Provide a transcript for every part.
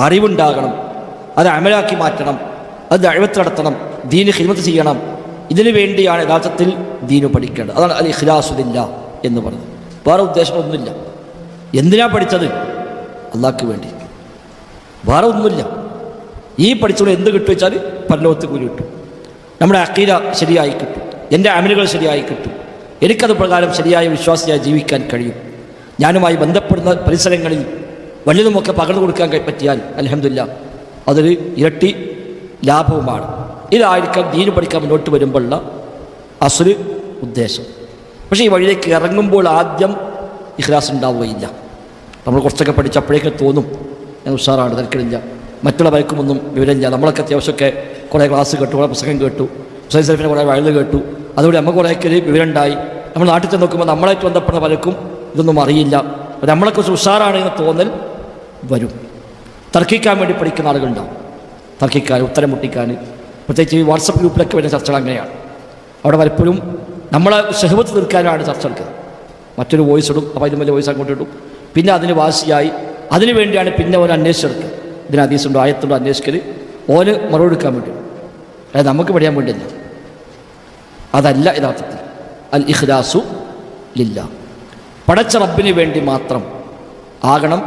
അറിവുണ്ടാകണം, അത് അമലാക്കി മാറ്റണം, അത് ദഅവത്ത് നടത്തണം, ദീന് ഖിദ്മത്ത് ചെയ്യണം. ഇതിനു വേണ്ടിയാണ് യഥാർത്ഥത്തിൽ ദീന് പഠിക്കേണ്ടത്. അതാണ് അൽ ഇഖ്ലാസു ലില്ലാഹ് എന്ന് പറയുന്നത്. വേറെ ഉദ്ദേശമൊന്നുമില്ല. എന്തിനാ പഠിച്ചത്? അള്ളാഹ്ക്ക് വേണ്ടി, വേറെ ഒന്നുമില്ല. ഈ പഠിച്ചോളൂ എന്ത് കിട്ടും വെച്ചാൽ പരലോകത്ത് കൂലി കിട്ടും, നമ്മുടെ അഖീദ ശരിയായി കിട്ടും, എൻ്റെ അമലുകൾ ശരിയായി കിട്ടും, എനിക്കത് പ്രകാരം ശരിയായ വിശ്വാസിയായി ജീവിക്കാൻ കഴിയും. ഞാനുമായി ബന്ധപ്പെടുന്ന പരിസരങ്ങളിൽ വലുതുമൊക്കെ പകർന്നു കൊടുക്കാൻ പറ്റിയാൽ അൽഹംദുലില്ലാ അതൊരു ഇരട്ടി ലാഭവുമാണ്. ഇതായിരിക്കാം ദീന് പഠിക്കാൻ മുന്നോട്ട് വരുമ്പോഴുള്ള അസ്ല് ഉദ്ദേശം. പക്ഷേ ഈ വഴിയിലേക്ക് ഇറങ്ങുമ്പോൾ ആദ്യം ഇഖ്ലാസ് ഉണ്ടാവുകയില്ല. നമ്മൾ കുറച്ചൊക്കെ പഠിച്ചപ്പോഴേക്കും തോന്നും ഞാൻ ഉഷാറാണ്, തിരക്കിടില്ല, മറ്റുള്ള പലർക്കുമൊന്നും വിവരമില്ല. നമ്മളൊക്കെ അത്യാവശ്യമൊക്കെ കുറേ ക്ലാസ് കേട്ടു, കുറേ പുസ്തകം കേട്ടു, ഹുസൈൻ സലഫിനെ കുറേ വഴുത് കേട്ടു, അതുകൊണ്ട് നമുക്ക് കുറേയൊക്കെ ഒരു വിവരമുണ്ടായി. നമ്മൾ നാട്ടിൽ ചെന്ന് നോക്കുമ്പോൾ നമ്മളായിട്ട് ബന്ധപ്പെടുന്ന പലർക്കും ഇതൊന്നും അറിയില്ല. നമ്മളെക്കുറിച്ച് ഉഷാറാണ് എന്ന് തോന്നൽ വരും. തർക്കിക്കാൻ വേണ്ടി പഠിക്കുന്ന ആളുകളുണ്ടാവും, തർക്കിക്കാൻ, ഉത്തരം മുട്ടിക്കാൻ. പ്രത്യേകിച്ച് ഈ വാട്സപ്പ് ഗ്രൂപ്പിലൊക്കെ വരുന്ന ചർച്ചകൾ അങ്ങനെയാണ്. അവിടെ പലപ്പോഴും നമ്മളെ ഷഹ്വത്ത് തീർക്കാനാണ് ചർച്ച എടുക്കുന്നത്. മറ്റൊരു വോയിസ് ഇടും, അപ്പോൾ ഇതിന് വലിയ വോയിസ് അങ്ങോട്ട് ഇടും, പിന്നെ അതിന് വാശിയായി അതിനു വേണ്ടിയാണ് പിന്നെ ഓൻ അന്വേഷിച്ചെടുക്കുക. ഇതിന് ഹദീസുണ്ടോ ആയത്തുണ്ടോ അന്വേഷിക്കൽ, ഓന് മറുപടി എടുക്കാൻ വേണ്ടി. അതായത് നമുക്ക് പഠിക്കാൻ വേണ്ടിയല്ല. അതല്ല യഥാർത്ഥത്തിൽ അൽ ഇഖ്ലാസു ലില്ലാഹ്. പടച്ച റബ്ബിന് വേണ്ടി മാത്രം ആകണം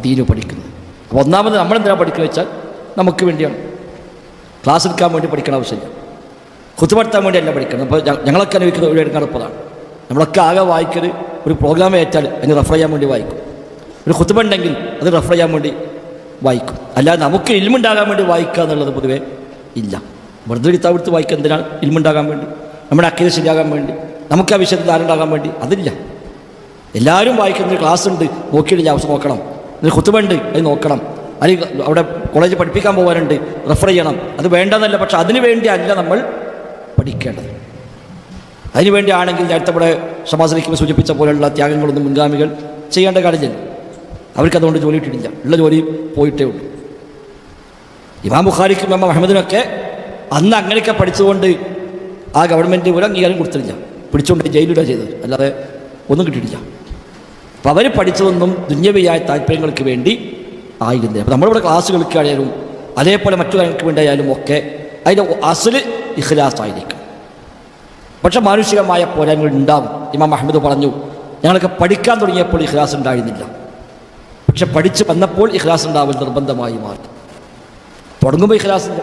ദീന് പഠിക്കുന്നത്. അപ്പോൾ ഒന്നാമത് നമ്മളെന്തിനാണ് പഠിക്കുക വെച്ചാൽ നമുക്ക് വേണ്ടിയാണ്. ക്ലാസ് എടുക്കാൻ വേണ്ടി പഠിക്കണ ആവശ്യമില്ല, ഖുത്ബ നടത്താൻ വേണ്ടിയല്ല പഠിക്കണം. അപ്പോൾ ഞങ്ങളൊക്കെ അനുഭവിക്കുന്ന ഒരു എടുക്കാറുള്ളതാണ്. നമ്മളൊക്കെ ആകെ വായിക്കൽ ഒരു പ്രോഗ്രാം ഏറ്റാൽ അതിന് റെഫർ ചെയ്യാൻ വേണ്ടി വായിക്കും, ഒരു ഖുത്ബ ഉണ്ടെങ്കിൽ അത് റെഫർ ചെയ്യാൻ വേണ്ടി വായിക്കും. അല്ലാതെ നമുക്ക് ഇൽമുണ്ടാകാൻ വേണ്ടി വായിക്കുക എന്നുള്ളത് പൊതുവേ ഇല്ല. വെറുതെ കിതാബ് എടുത്ത് വായിക്കുക എന്തിനാണ്? ഇൽമുണ്ടാകാൻ വേണ്ടി, നമ്മുടെ അക്കീദ ശരിയാകാൻ വേണ്ടി, നമുക്ക് ആ വിഷയത്തിൽ ധാരണ വേണ്ടി. അതില്ല. എല്ലാവരും വായിക്കുന്ന ക്ലാസ് ഉണ്ട്, നോക്കിയിട്ടില്ല, അവസ്ഥ നോക്കണം. ഇതിന് ഖുത്ബ ഉണ്ട്, അത് നോക്കണം. അല്ലെങ്കിൽ അവിടെ കോളേജിൽ പഠിപ്പിക്കാൻ പോകാനുണ്ട്, റെഫർ ചെയ്യണം. അത് വേണ്ടെന്നല്ല, പക്ഷെ അതിനു വേണ്ടി അല്ല നമ്മൾ പഠിക്കേണ്ടത്. അതിനുവേണ്ടി ആണെങ്കിൽ നേരത്തെ ഇവിടെ ഷമാസിലേക്ക് സൂചിപ്പിച്ച പോലെയുള്ള ത്യാഗങ്ങളൊന്നും മുൻഗാമികൾ ചെയ്യേണ്ട കാര്യമില്ല. അവർക്കതുകൊണ്ട് ജോലി ഇട്ടിട്ടില്ല, ഉള്ള ജോലി പോയിട്ടേ ഉള്ളൂ. ഇമാം ബുഖാരിക്കും ഇമാം അഹമ്മദിനൊക്കെ അന്ന് അങ്ങനെയൊക്കെ പഠിച്ചുകൊണ്ട് ആ ഗവൺമെൻറ് ഒരു അംഗീകാരം കൊടുത്തിട്ടില്ല, പിടിച്ചുകൊണ്ട് ജയിലിടുക ചെയ്തത്, അല്ലാതെ ഒന്നും കിട്ടിയിട്ടില്ല. അപ്പോൾ അവർ പഠിച്ചതൊന്നും ദുന്യവിയായ താല്പര്യങ്ങൾക്ക് വേണ്ടി ആയിരുന്നില്ല. അപ്പോൾ നമ്മളിവിടെ ക്ലാസ് കളിക്കുകയായാലും അതേപോലെ മറ്റു കാര്യങ്ങൾക്ക് വേണ്ടി ആയാലും ഒക്കെ അതിൻ്റെ അസ്ല് ഇഖ്ലാസ് ആയിരിക്കും. പക്ഷെ മാനുഷികമായ പോരായ്മകൾ ഉണ്ടാവും. ഇമാം അഹമ്മദ് പറഞ്ഞു, ഞങ്ങളൊക്കെ പഠിക്കാൻ തുടങ്ങിയപ്പോൾ ഇഖ്ലാസ് ഉണ്ടായിരുന്നില്ല, പക്ഷെ പഠിച്ച് വന്നപ്പോൾ ഇഖ്ലാസ് ഉണ്ടാവൽ നിർബന്ധമായി മാറി. തുടങ്ങുമ്പോൾ ഇഖ്ലാസ് ഇല്ല,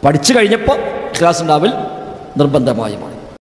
പഠിച്ചു കഴിഞ്ഞപ്പോൾ ഇഖ്ലാസ് ഉണ്ടാവൽ നിർബന്ധമായി മാറി.